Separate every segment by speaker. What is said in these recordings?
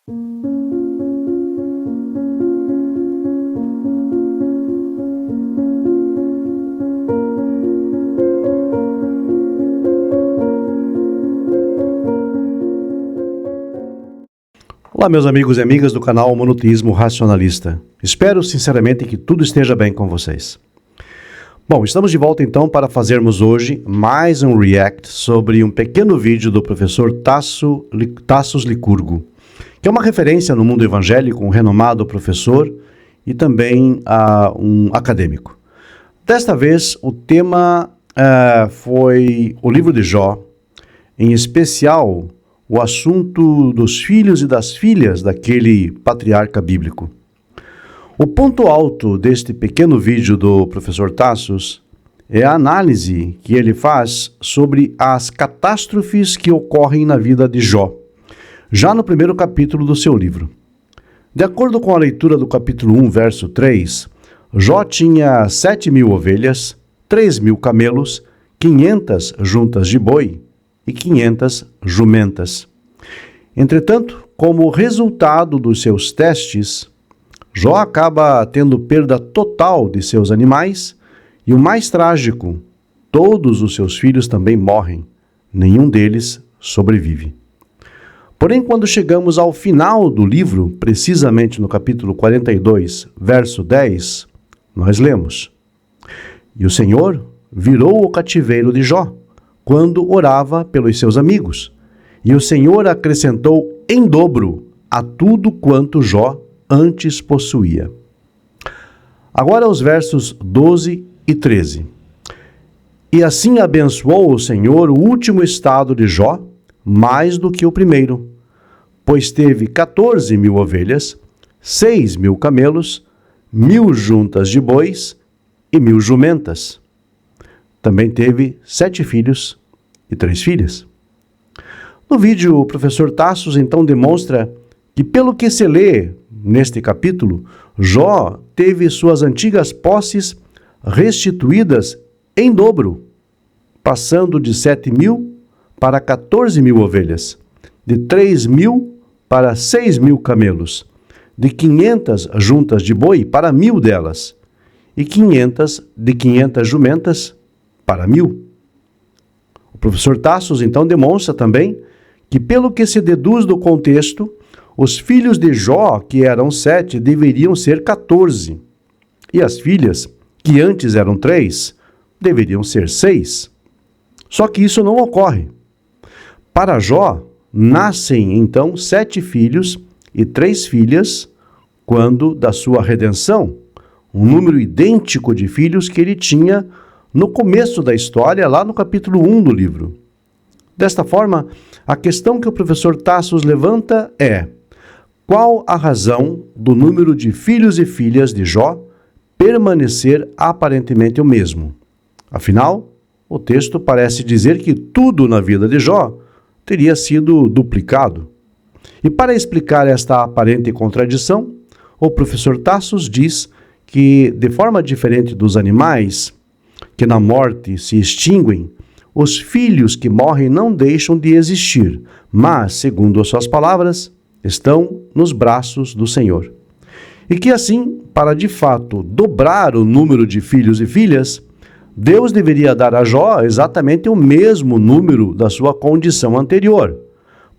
Speaker 1: Olá, meus amigos e amigas do canal Monoteísmo Racionalista. Espero sinceramente que tudo esteja bem com vocês. Bom, estamos de volta então para fazermos hoje mais um react sobre um pequeno vídeo do professor Tassos Licurgo, que é uma referência no mundo evangélico, um renomado professor e também um acadêmico. Desta vez, o tema foi o livro de Jó, em especial o assunto dos filhos e das filhas daquele patriarca bíblico. O ponto alto deste pequeno vídeo do professor Tassos é a análise que ele faz sobre as catástrofes que ocorrem na vida de Jó, já no primeiro capítulo do seu livro. De acordo com a leitura do capítulo 1, verso 3, Jó tinha 7.000 ovelhas, 3.000 camelos, 500 juntas de boi e 500 jumentas. Entretanto, como resultado dos seus testes, Jó acaba tendo perda total de seus animais e, o mais trágico, todos os seus filhos também morrem, nenhum deles sobrevive. Porém, quando chegamos ao final do livro, precisamente no capítulo 42, verso 10, nós lemos: "E o Senhor virou o cativeiro de Jó, quando orava pelos seus amigos. E o Senhor acrescentou em dobro a tudo quanto Jó antes possuía." Agora os versos 12 e 13. "E assim abençoou o Senhor o último estado de Jó, mais do que o primeiro, pois teve 14.000 ovelhas, 6.000 camelos, 1.000 juntas de bois e 1.000 jumentas. Também teve 7 filhos e 3 filhas." No vídeo, o professor Tassos então demonstra que, pelo que se lê neste capítulo, Jó teve suas antigas posses restituídas em dobro, passando de 7.000 para 14.000 ovelhas, de 3.000 para 6.000 camelos, de 500 juntas de boi para 1.000 delas, e 500 jumentas para 1.000. O professor Tassos então demonstra também que, pelo que se deduz do contexto, os filhos de Jó, que eram 7, deveriam ser 14, e as filhas, que antes eram 3, deveriam ser 6. Só que isso não ocorre. Para Jó, nascem então 7 filhos e 3 filhas, quando da sua redenção, um número idêntico de filhos que ele tinha no começo da história, lá no capítulo 1 do livro. Desta forma, a questão que o professor Tassos levanta é: qual a razão do número de filhos e filhas de Jó permanecer aparentemente o mesmo? Afinal, o texto parece dizer que tudo na vida de Jó teria sido duplicado. E para explicar esta aparente contradição, o professor Tassos diz que, de forma diferente dos animais, que na morte se extinguem, os filhos que morrem não deixam de existir, mas, segundo as suas palavras, estão nos braços do Senhor. E que assim, para de fato dobrar o número de filhos e filhas, Deus deveria dar a Jó exatamente o mesmo número da sua condição anterior,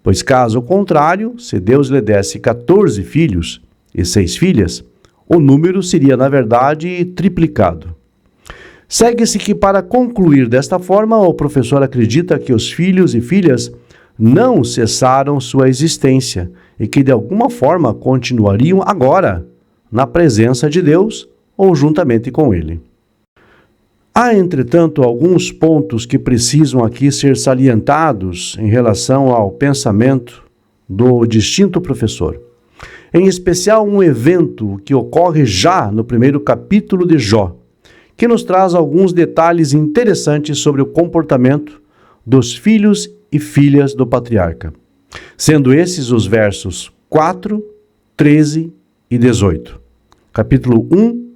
Speaker 1: pois caso contrário, se Deus lhe desse 14 filhos e 6 filhas, o número seria, na verdade, triplicado. Segue-se que, para concluir desta forma, o professor acredita que os filhos e filhas não cessaram sua existência e que, de alguma forma, continuariam agora na presença de Deus ou juntamente com Ele. Há, entretanto, alguns pontos que precisam aqui ser salientados em relação ao pensamento do distinto professor. Em especial, um evento que ocorre já no primeiro capítulo de Jó, que nos traz alguns detalhes interessantes sobre o comportamento dos filhos e filhas do patriarca, sendo esses os versos 4, 13 e 18. Capítulo 1,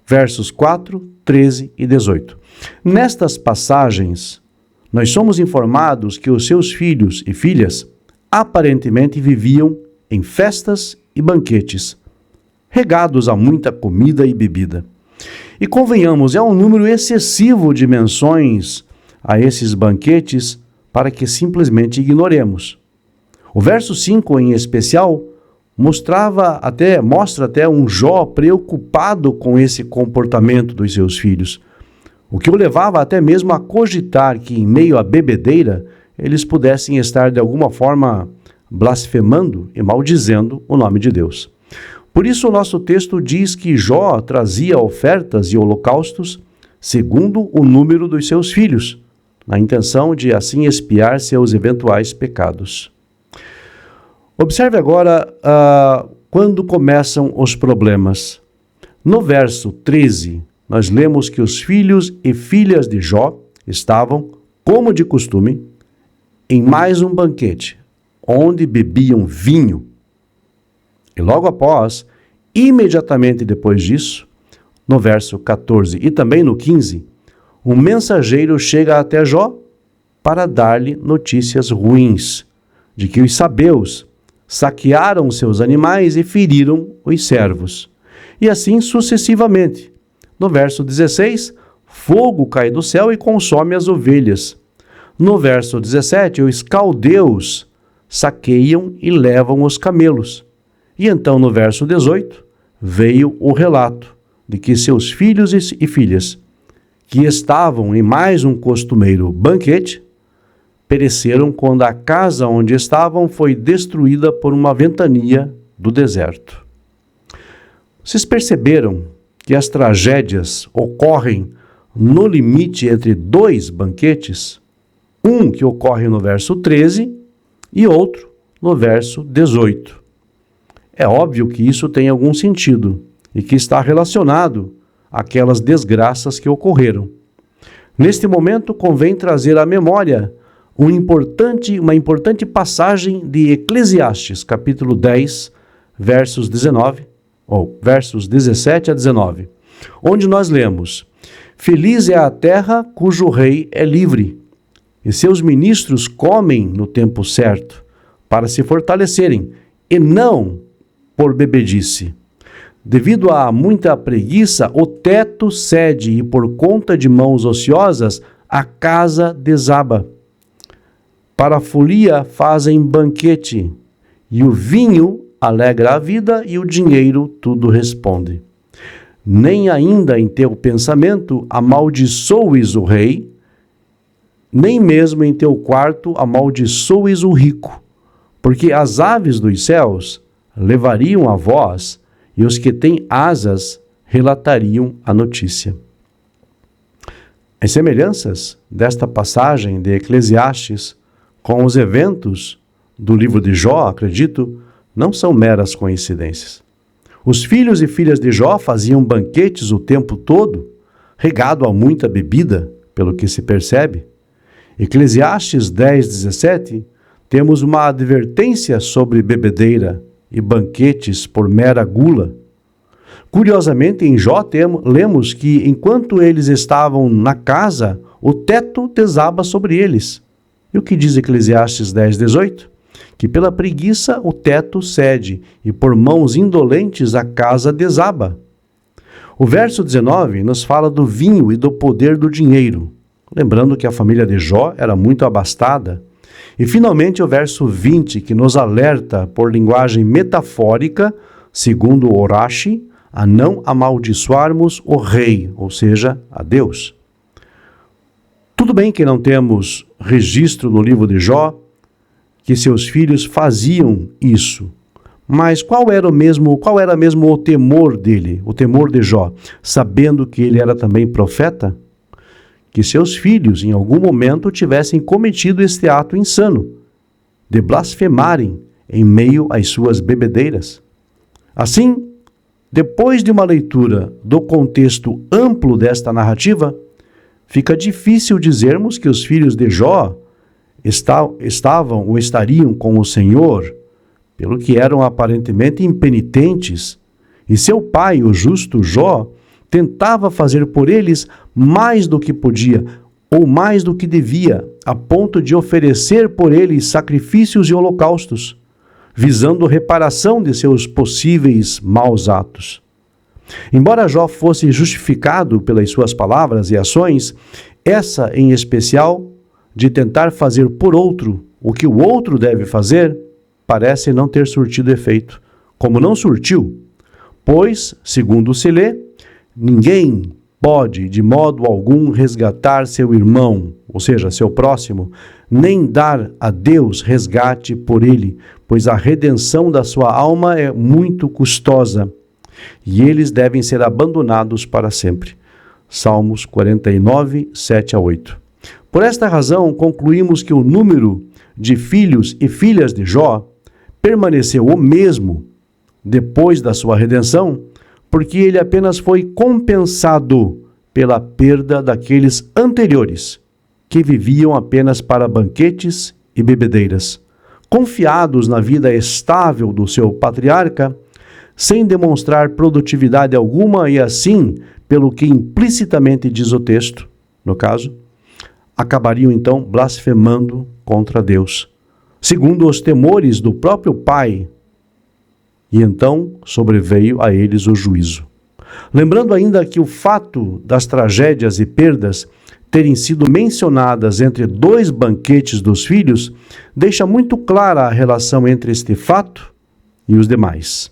Speaker 1: versos 4, 13 e 18. Nestas passagens, nós somos informados que os seus filhos e filhas aparentemente viviam em festas e banquetes, regados a muita comida e bebida. E convenhamos, é um número excessivo de menções a esses banquetes para que simplesmente ignoremos. O verso 5, em especial, mostra até um Jó preocupado com esse comportamento dos seus filhos, o que o levava até mesmo a cogitar que, em meio à bebedeira, eles pudessem estar de alguma forma blasfemando e maldizendo o nome de Deus. Por isso o nosso texto diz que Jó trazia ofertas e holocaustos segundo o número dos seus filhos, na intenção de assim expiar seus eventuais pecados. Observe agora quando começam os problemas. No verso 13, nós lemos que os filhos e filhas de Jó estavam, como de costume, em mais um banquete, onde bebiam vinho. E logo após, imediatamente depois disso, no verso 14 e também no 15, um mensageiro chega até Jó para dar-lhe notícias ruins, de que os sabeus saquearam seus animais e feriram os servos. E assim sucessivamente. No verso 16, fogo cai do céu e consome as ovelhas. No verso 17, os caldeus saqueiam e levam os camelos. E então, no verso 18, veio o relato de que seus filhos e filhas, que estavam em mais um costumeiro banquete, pereceram quando a casa onde estavam foi destruída por uma ventania do deserto. Vocês perceberam que as tragédias ocorrem no limite entre dois banquetes? Um que ocorre no verso 13 e outro no verso 18. É óbvio que isso tem algum sentido e que está relacionado àquelas desgraças que ocorreram. Neste momento, convém trazer à memória uma importante passagem de Eclesiastes, capítulo 10, versos 17 a 19, onde nós lemos: Feliz é a terra cujo rei é livre, e seus ministros comem no tempo certo, para se fortalecerem, e não por bebedice. Devido a muita preguiça, o teto cede, e por conta de mãos ociosas, a casa desaba. Para a folia fazem banquete, e o vinho alegra a vida, e o dinheiro tudo responde. Nem ainda em teu pensamento amaldiçoes o rei, nem mesmo em teu quarto amaldiçoes o rico, porque as aves dos céus levariam a voz, e os que têm asas relatariam a notícia. As semelhanças desta passagem de Eclesiastes com os eventos do livro de Jó, acredito, não são meras coincidências. Os filhos e filhas de Jó faziam banquetes o tempo todo, regado a muita bebida, pelo que se percebe. Eclesiastes 10:17, temos uma advertência sobre bebedeira e banquetes por mera gula. Curiosamente, em Jó lemos que, enquanto eles estavam na casa, o teto desaba sobre eles. E o que diz Eclesiastes 10:18? Que pela preguiça o teto cede, e por mãos indolentes a casa desaba. O verso 19 nos fala do vinho e do poder do dinheiro, lembrando que a família de Jó era muito abastada. E finalmente o verso 20, que nos alerta por linguagem metafórica, segundo o Rashi, a não amaldiçoarmos o rei, ou seja, a Deus. Tudo bem que não temos registro no livro de Jó que seus filhos faziam isso, mas qual era mesmo o temor dele, o temor de Jó, sabendo que ele era também profeta? Que seus filhos, em algum momento, tivessem cometido este ato insano, de blasfemarem em meio às suas bebedeiras. Assim, depois de uma leitura do contexto amplo desta narrativa, fica difícil dizermos que os filhos de Jó estavam ou estariam com o Senhor, pelo que eram aparentemente impenitentes, e seu pai, o justo Jó, tentava fazer por eles mais do que podia, ou mais do que devia, a ponto de oferecer por eles sacrifícios e holocaustos. visando reparação de seus possíveis maus atos. Embora Jó fosse justificado pelas suas palavras e ações, essa em especial, de tentar fazer por outro o que o outro deve fazer, parece não ter surtido efeito, como não surtiu, pois, segundo se lê, ninguém pode de modo algum resgatar seu irmão, ou seja, seu próximo, nem dar a Deus resgate por ele, pois a redenção da sua alma é muito custosa, e eles devem ser abandonados para sempre. Salmos 49, 7 a 8. Por esta razão, concluímos que o número de filhos e filhas de Jó permaneceu o mesmo depois da sua redenção, porque ele apenas foi compensado pela perda daqueles anteriores, que viviam apenas para banquetes e bebedeiras, confiados na vida estável do seu patriarca, sem demonstrar produtividade alguma e assim, pelo que implicitamente diz o texto, no caso, acabariam então blasfemando contra Deus, segundo os temores do próprio pai, e então sobreveio a eles o juízo. Lembrando ainda que o fato das tragédias e perdas terem sido mencionadas entre dois banquetes dos filhos, deixa muito clara a relação entre este fato e os demais.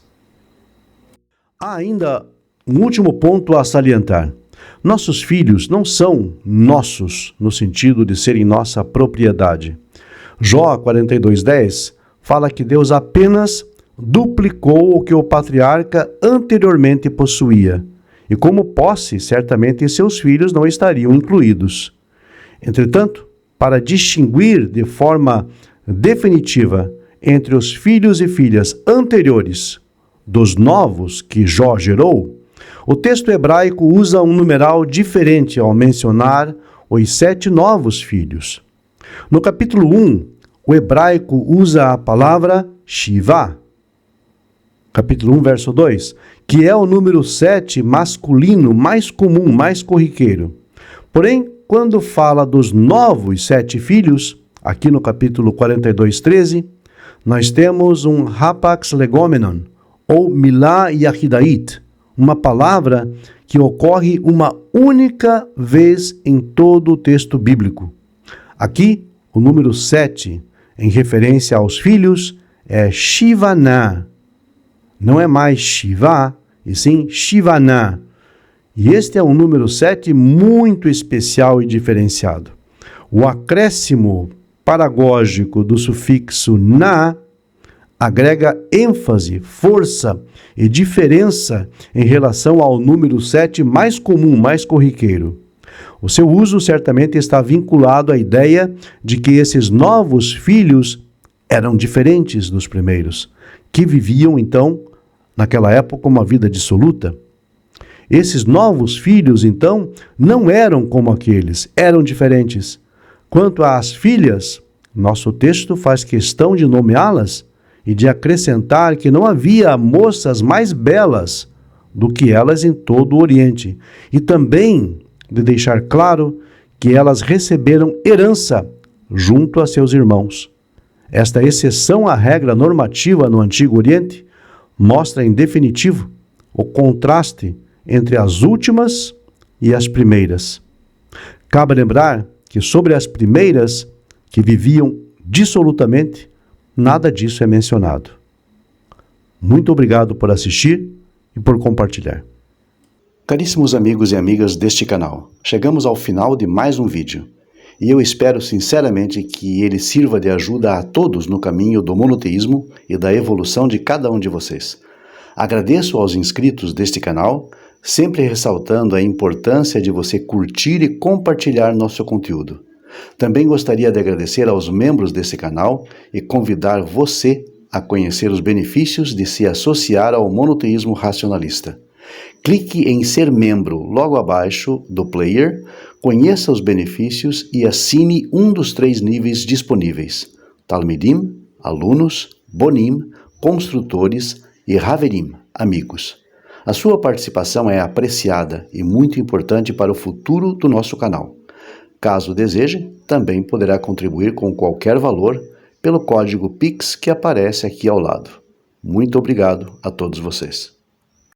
Speaker 1: Há ainda um último ponto a salientar. Nossos filhos não são nossos, no sentido de serem nossa propriedade. Jó 42:10 fala que Deus apenas duplicou o que o patriarca anteriormente possuía, e como posse, certamente seus filhos não estariam incluídos. Entretanto, para distinguir de forma definitiva entre os filhos e filhas anteriores dos novos que Jó gerou, o texto hebraico usa um numeral diferente ao mencionar os 7 novos filhos. No capítulo 1, o hebraico usa a palavra Shivá, capítulo 1, verso 2, que é o número 7 masculino mais comum, mais corriqueiro. Porém, quando fala dos novos 7 filhos, aqui no capítulo 42:13, nós temos um Hapax Legomenon, ou Milá Yahidait, uma palavra que ocorre uma única vez em todo o texto bíblico. Aqui, o número 7, em referência aos filhos, é Shivaná. Não é mais Shivá, e sim Shivaná. E este é um número 7 muito especial e diferenciado. O acréscimo paragógico do sufixo na agrega ênfase, força e diferença em relação ao número 7 mais comum, mais corriqueiro. O seu uso certamente está vinculado à ideia de que esses novos filhos eram diferentes dos primeiros, que viviam, então, naquela época, uma vida dissoluta. Esses novos filhos, então, não eram como aqueles, eram diferentes. Quanto às filhas, nosso texto faz questão de nomeá-las e de acrescentar que não havia moças mais belas do que elas em todo o Oriente, e também de deixar claro que elas receberam herança junto a seus irmãos. Esta exceção à regra normativa no Antigo Oriente mostra em definitivo o contraste entre as últimas e as primeiras. Cabe lembrar que sobre as primeiras, que viviam dissolutamente, nada disso é mencionado. Muito obrigado por assistir e por compartilhar. Caríssimos amigos e amigas deste canal, chegamos ao final de mais um vídeo. E eu espero sinceramente que ele sirva de ajuda a todos no caminho do monoteísmo e da evolução de cada um de vocês. Agradeço aos inscritos deste canal, sempre ressaltando a importância de você curtir e compartilhar nosso conteúdo. Também gostaria de agradecer aos membros desse canal e convidar você a conhecer os benefícios de se associar ao monoteísmo racionalista. Clique em ser membro logo abaixo do player, conheça os benefícios e assine um dos 3 níveis disponíveis: Talmidim, alunos, Bonim, construtores e Haverim, amigos. A sua participação é apreciada e muito importante para o futuro do nosso canal. Caso deseje, também poderá contribuir com qualquer valor pelo código PIX que aparece aqui ao lado. Muito obrigado a todos vocês.